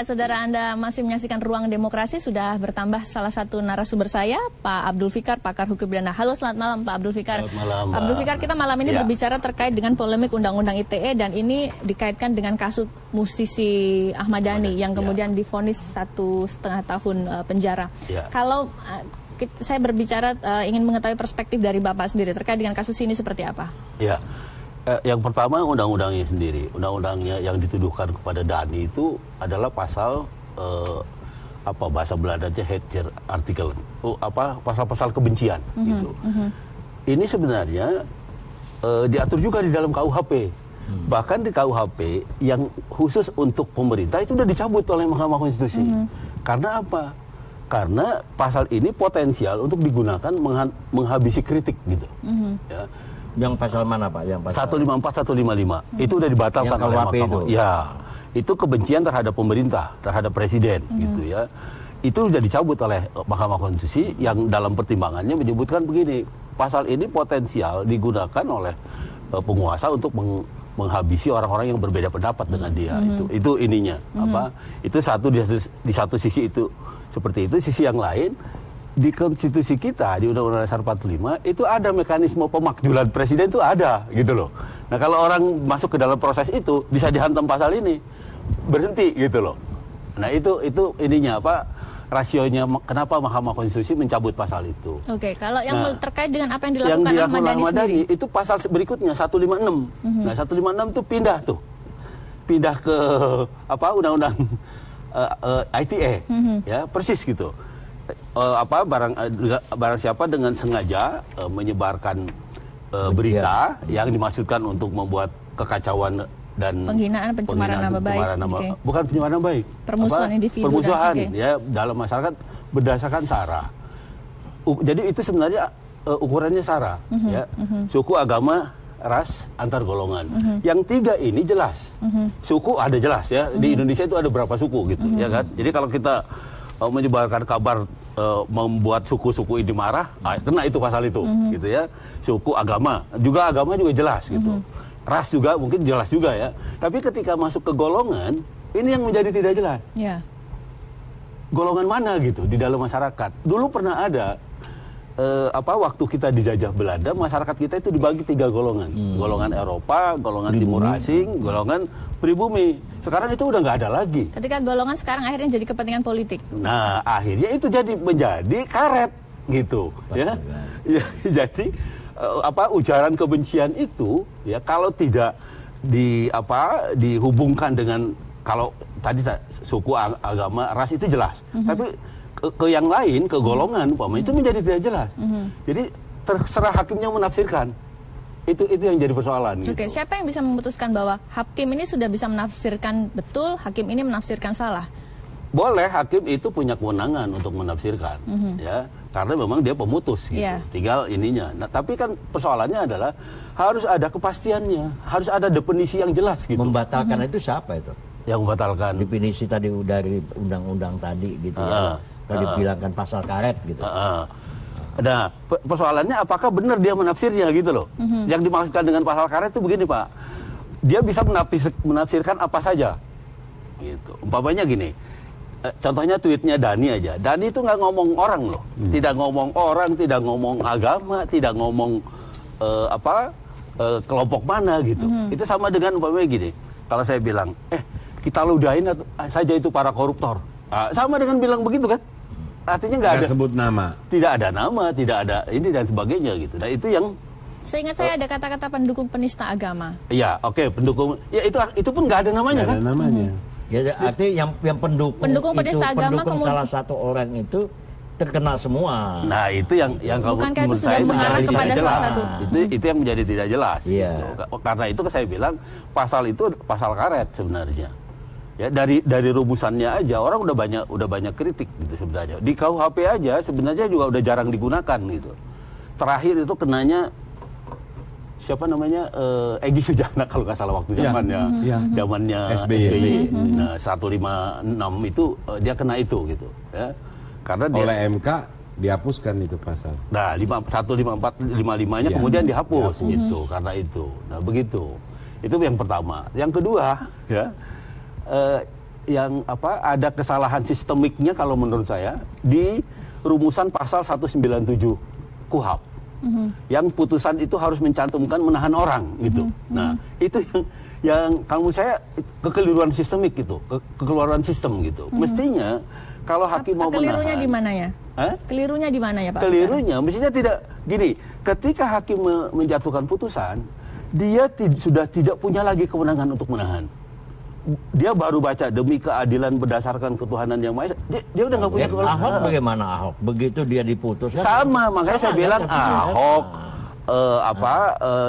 Ya, saudara, Anda masih menyaksikan Ruang Demokrasi. Sudah bertambah salah satu narasumber saya, Pak Abdul Fikar, pakar hukum pidana. Halo, selamat malam Pak Abdul Fikar. Selamat malam, Pak Abdul Fikar, kita malam ini berbicara terkait dengan polemik Undang-Undang ITE, dan ini dikaitkan dengan kasus musisi Ahmad Dhani yang kemudian divonis 1,5 tahun penjara. Kalau saya berbicara ingin mengetahui perspektif dari Bapak sendiri terkait dengan kasus ini seperti apa? Ya. Yang pertama, undang-undangnya sendiri. Undang-undangnya yang dituduhkan kepada Dhani itu adalah pasal bahasa Belandanya Hatcher artikel, pasal-pasal kebencian gitu. Ini sebenarnya diatur juga di dalam KUHP. Bahkan di KUHP yang khusus untuk pemerintah itu sudah dicabut oleh Mahkamah Konstitusi. Karena apa? Karena pasal ini potensial untuk digunakan menghabisi kritik gitu. Ya. Yang pasal mana Pak? Yang pasal 154, 155 itu udah dibatalkan oleh Mahkamah. Ya, itu kebencian terhadap pemerintah, terhadap presiden, gitu ya. Itu sudah dicabut oleh Mahkamah Konstitusi yang dalam pertimbangannya menyebutkan begini, pasal ini potensial digunakan oleh penguasa untuk menghabisi orang-orang yang berbeda pendapat dengan dia. Itu ininya. Itu satu di satu sisi itu seperti itu, sisi yang lain. Di konstitusi kita, di Undang-Undang Dasar 45, itu ada mekanisme pemakjulan presiden itu ada, gitu loh. Nah, kalau orang masuk ke dalam proses itu, bisa dihantam pasal ini, berhenti, gitu loh. Nah, itu ininya, rasionya, kenapa Mahkamah Konstitusi mencabut pasal itu. Oke, kalau yang terkait dengan apa yang dilakukan Ahmad Dhani sendiri? Itu pasal berikutnya, 156. Nah, 156 itu pindah ke, Undang-Undang ITE, ya, persis gitu. Barang siapa dengan sengaja menyebarkan berita yang dimaksudkan untuk membuat kekacauan dan penghinaan, pencemaran nama baik. Bukan pencemaran nama baik. Permusuhan individu. Permusuhan ya dalam masyarakat berdasarkan sara. Jadi itu sebenarnya ukurannya sara, ya. Suku, agama, ras, antar golongan. Yang tiga ini jelas. Suku ada jelas ya. Di Indonesia itu ada berapa suku gitu, ya kan? Jadi kalau kita menyebarkan kabar membuat suku-suku ini marah, kena itu pasal itu, gitu ya. Suku, agama juga jelas gitu. Ras juga mungkin jelas juga ya. Tapi ketika masuk ke golongan, ini yang menjadi tidak jelas. Yeah. Golongan mana gitu di dalam masyarakat. Dulu pernah ada waktu kita dijajah Belanda, masyarakat kita itu dibagi 3 golongan. Golongan Eropa, golongan Timur Asing, golongan pribumi. Sekarang itu udah nggak ada lagi. Ketika golongan sekarang akhirnya jadi kepentingan politik. Nah, akhirnya itu menjadi karet gitu, ya. Jadi ujaran kebencian itu ya kalau tidak dihubungkan dengan, kalau tadi suku, agama, ras itu jelas. Tapi ke yang lain, ke golongan itu menjadi tidak jelas. Jadi terserah hakimnya menafsirkan. Itu yang jadi persoalan. Oke, gitu. Siapa yang bisa memutuskan bahwa hakim ini sudah bisa menafsirkan betul, hakim ini menafsirkan salah? Boleh, hakim itu punya kewenangan untuk menafsirkan, ya, karena memang dia pemutus gitu. Tinggal ininya. Nah, tapi kan persoalannya adalah harus ada kepastiannya, harus ada definisi yang jelas gitu. Membatalkan itu siapa itu? Yang membatalkan definisi tadi dari undang-undang tadi gitu ya. Kalau dibilangkan pasal karet gitu. Nah, persoalannya apakah benar dia menafsirnya gitu loh. Yang dimaksudkan dengan pasal karet itu begini, Pak. Dia bisa menafsirkan apa saja. Gitu. Umpamanya gini. Contohnya tweetnya Dhani aja. Dhani itu nggak ngomong orang loh. Tidak ngomong orang, tidak ngomong agama, tidak ngomong kelompok mana gitu. Itu sama dengan umpamanya gini. Kalau saya bilang, kita ludahin saja itu para koruptor. Sama dengan bilang begitu kan. Artinya nggak ada sebut nama, tidak ada nama, tidak ada ini dan sebagainya gitu. Nah itu yang seingat saya ada kata-kata pendukung penista agama. Iya, pendukung. Ya itu pun nggak ada namanya kan? Ada namanya. Ya artinya yang pendukung penista agama salah satu orang itu terkenal semua. Nah itu yang bukankah itu sudah mengarah kepada salah satu? Itu yang menjadi tidak jelas. Iya. Gitu. Karena itu saya bilang pasal itu pasal karet sebenarnya. Ya dari rumusannya aja orang udah banyak kritik gitu sebenarnya. Di KUHP aja sebenarnya juga udah jarang digunakan gitu. Terakhir itu kenanya siapa namanya Egy Sujana kalau nggak salah waktu zamannya SBY. Nah 156 itu dia kena itu gitu ya. Karena oleh MK dihapuskan itu pasal. Nah 154, 55-nya kemudian dihapus gitu karena itu. Nah begitu. Itu yang pertama. Yang kedua ya ada kesalahan sistemiknya kalau menurut saya di rumusan pasal 197 KUHP. Yang putusan itu harus mencantumkan menahan orang gitu. Nah, itu yang kalau saya kekeliruan sistemik gitu, kekeliruan sistem gitu. Mestinya kalau hakim mau menahan. Kelirunya di mana ya? Kelirunya di mana ya, Pak? Kelirunya mestinya tidak gini, ketika hakim menjatuhkan putusan, dia sudah tidak punya lagi kewenangan untuk menahan. Dia baru baca demi keadilan berdasarkan ketuhanan yang maha esa. Dia udah nggak punya kewenangan. Ahok bagaimana Ahok? Begitu dia diputuskan. Sama, makanya saya bilang Ahok,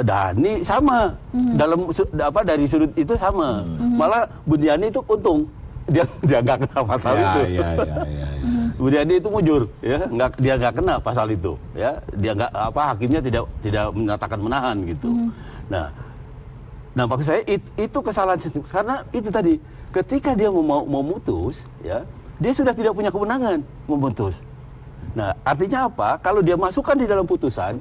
Dhani sama dalam dari sudut itu sama. Malah Buniani itu untung dia nggak kena pasal itu. Buniani itu mujur, ya dia nggak kena pasal itu, ya dia nggak hakimnya tidak menyatakan menahan gitu. Nah maksud saya itu kesalahan karena itu tadi ketika dia mau memutus, ya dia sudah tidak punya kewenangan memutus. Nah, artinya apa? Kalau dia masukkan di dalam putusan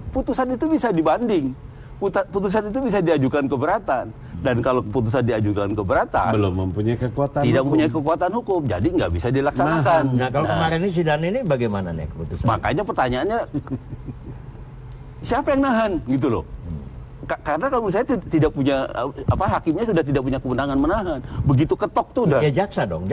itu bisa dibanding. Putusan itu bisa diajukan keberatan. Dan kalau putusan diajukan keberatan, belum mempunyai kekuatan tidak hukum. Mempunyai kekuatan hukum, jadi nggak bisa dilaksanakan. Nah, kalau kemarin ini sidang ini bagaimana nih keputusan? Makanya pertanyaannya, siapa yang nahan gitu loh? Karena kalau saya tidak punya hakimnya sudah tidak punya kewenangan menahan. Begitu ketok tuh udah. Ya jaksa dong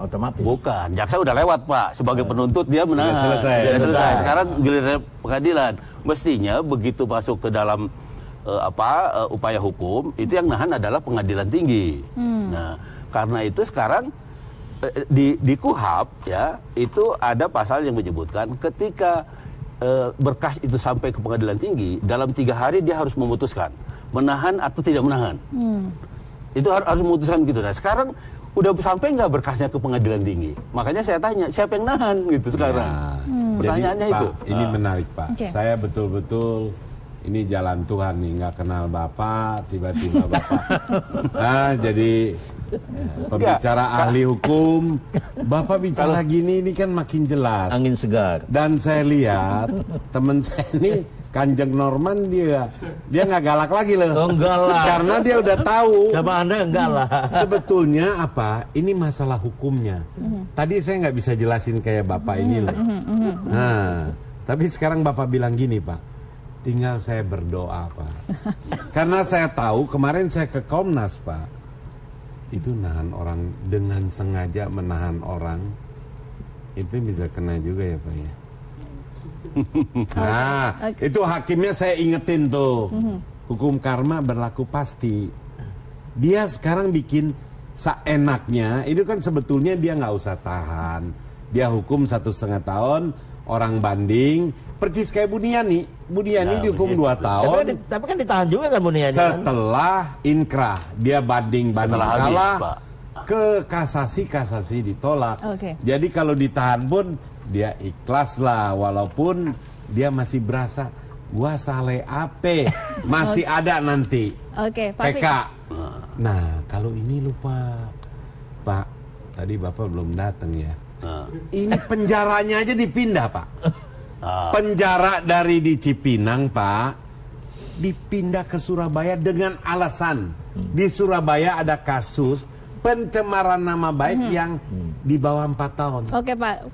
otomatis. Bukan, jaksa udah lewat Pak. Sebagai penuntut dia menahan. Selesai. Sekarang giliran pengadilan. Mestinya begitu masuk ke dalam upaya hukum itu yang nahan adalah pengadilan tinggi. Nah, karena itu sekarang di KUHP ya itu ada pasal yang menyebutkan ketika berkas itu sampai ke pengadilan tinggi dalam 3 hari dia harus memutuskan menahan atau tidak menahan. Itu harus memutuskan gitu. Nah sekarang udah sampai nggak berkasnya ke pengadilan tinggi? Makanya saya tanya siapa yang nahan gitu sekarang. Pertanyaannya jadi, itu. Pak, ini menarik Pak. Saya betul-betul ini jalan Tuhan nih, nggak kenal Bapak, tiba-tiba Bapak jadi pembicara ahli hukum. Bapak bicara gini, ini kan makin jelas. Angin segar. Dan saya lihat teman saya ini Kanjeng Norman dia nggak galak lagi loh. Oh, enggak lah. Karena dia udah tahu. Sama Anda enggak lah. Sebetulnya ini masalah hukumnya. Tadi saya nggak bisa jelasin kayak Bapak ini loh. Nah, tapi sekarang Bapak bilang gini Pak. Tinggal saya berdoa Pak. Karena saya tahu kemarin saya ke Komnas Pak. Itu nahan orang dengan sengaja menahan orang. Itu bisa kena juga ya Pak ya. Nah, itu hakimnya saya ingetin tuh. Hukum karma berlaku pasti. Dia sekarang bikin seenaknya. Itu kan sebetulnya dia nggak usah tahan. Dia hukum 1,5 tahun. Orang banding, persis kayak Buniani dihukum 2 tahun. Tapi kan ditahan juga kan Buniani. Setelah inkrah, dia banding kalah, ke kasasi ditolak. Jadi kalau ditahan pun dia ikhlas lah, walaupun dia masih berasa gua saleh ape, masih ada nanti. PK. Nah kalau ini lupa Pak, tadi Bapak belum datang ya. Ini penjaranya aja dipindah Pak. Penjara dari di Cipinang Pak dipindah ke Surabaya dengan alasan di Surabaya ada kasus pencemaran nama baik yang di bawah 4 tahun. Oke Pak,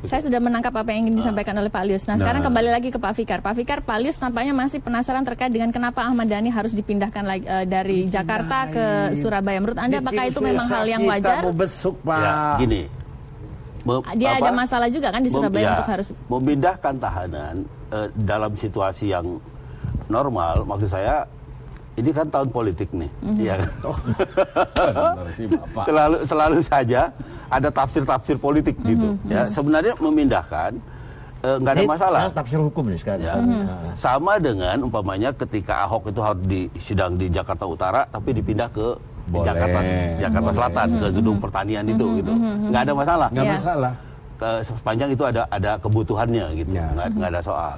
saya sudah menangkap apa yang ingin disampaikan oleh Pak Lius. Nah sekarang kembali lagi ke Pak Fikar. Pak Fikar, Pak Lius nampaknya masih penasaran terkait dengan kenapa Ahmad Dhani harus dipindahkan lagi dari Jakarta ke Surabaya. Menurut Anda apakah itu memang hal yang wajar? Kita mau besuk Pak. Ya, gini. Dia ada masalah juga kan di Surabaya untuk harus memindahkan tahanan dalam situasi yang normal. Maksud saya ini kan tahun politik nih, ya kan? Selalu saja ada tafsir politik gitu. Ya sebenarnya memindahkan nggak ada masalah. Tafsir hukum nih sekarang. Ya. Sama dengan umpamanya ketika Ahok itu harus sidang di Jakarta Utara, tapi dipindah ke Jakarta Selatan ke gedung pertanian itu gitu, nggak ada masalah. Nggak masalah. Sepanjang itu ada kebutuhannya gitu, nggak ada soal.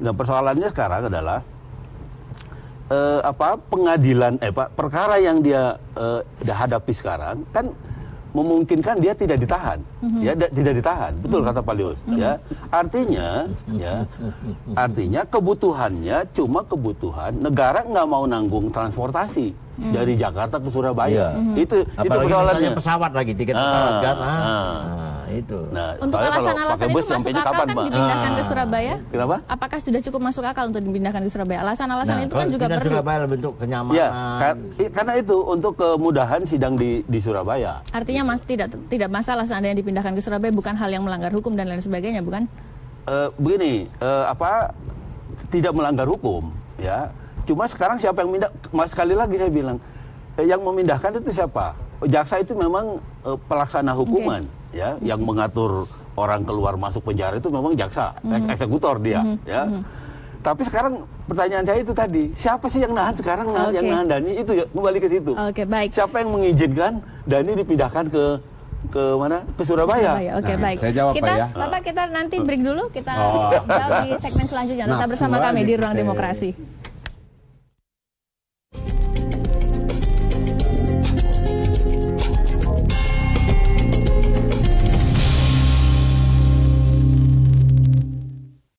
Nah persoalannya sekarang adalah pengadilan perkara yang dia hadapi sekarang kan memungkinkan dia tidak ditahan, ya tidak ditahan, betul kata Pak Lius, ya artinya kebutuhannya cuma kebutuhan negara nggak mau nanggung transportasi dari Jakarta ke Surabaya, itu persoalannya. Pesawat lagi, tiket pesawat kan, itu. Nah, untuk alasan-alasan itu masuk akal kan dipindahkan ke Surabaya? Kenapa? Apakah sudah cukup masuk akal untuk dipindahkan ke Surabaya? Alasan-alasan itu kan juga perlu. Surabaya bentuk kenyamanan. Ya, karena itu untuk kemudahan sidang di Surabaya. Artinya tidak masalah seandainya dipindahkan ke Surabaya, bukan hal yang melanggar hukum dan lain sebagainya, bukan? Begini, tidak melanggar hukum, ya. Cuma sekarang siapa yang pindah? Sekali lagi saya bilang, yang memindahkan itu siapa? Jaksa itu memang pelaksana hukuman, ya, yang mengatur orang keluar masuk penjara itu memang jaksa, eksekutor dia, ya. Tapi sekarang pertanyaan saya itu tadi, siapa sih yang nahan sekarang, yang nahan Dhani itu, ya, kembali ke situ. Baik. Siapa yang mengizinkan Dhani dipindahkan ke mana? Ke Surabaya. Baik. Saya jawab, Pak, ya. Bapak, kita nanti break dulu, kita jawab di segmen selanjutnya. Tetap bersama kami di Ruang Demokrasi.